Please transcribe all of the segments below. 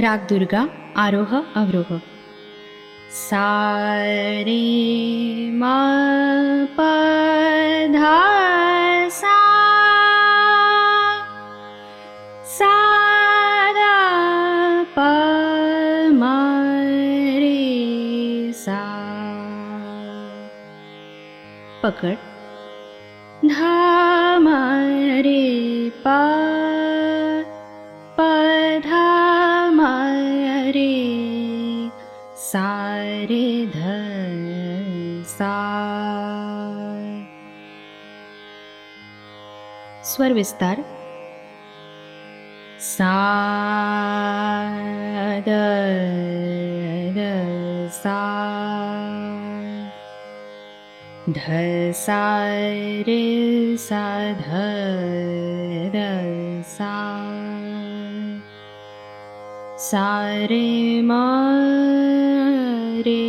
राग दुर्गा आरोह अवरोह. सा रे म प धा सा सा धा प म रे सा. पकड. धा म रे प प धा म रे सा रे ध सा. स्वर विस्तार. सा द द सा ध सा रे सा ध द सा सा रे म रे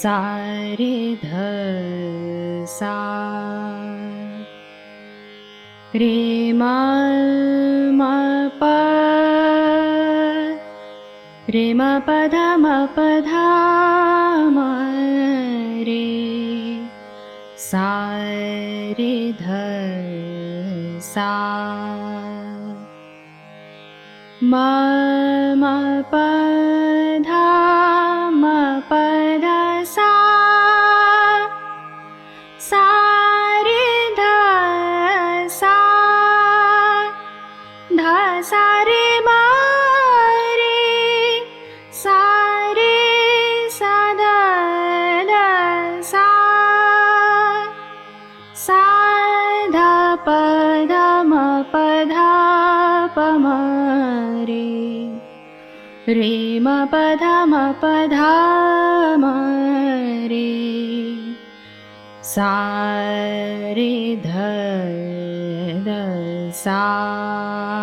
सा रे ध सा रे म म प रे म प ध म प धा म रे सा रे ध सा म म प धा म प ध सा सा रे ध सा ध सा रे म रे सा रे सा ध ध सा सा ध प ध म प धा प म रे म प ध म प धा म रे सा रे ध द सा.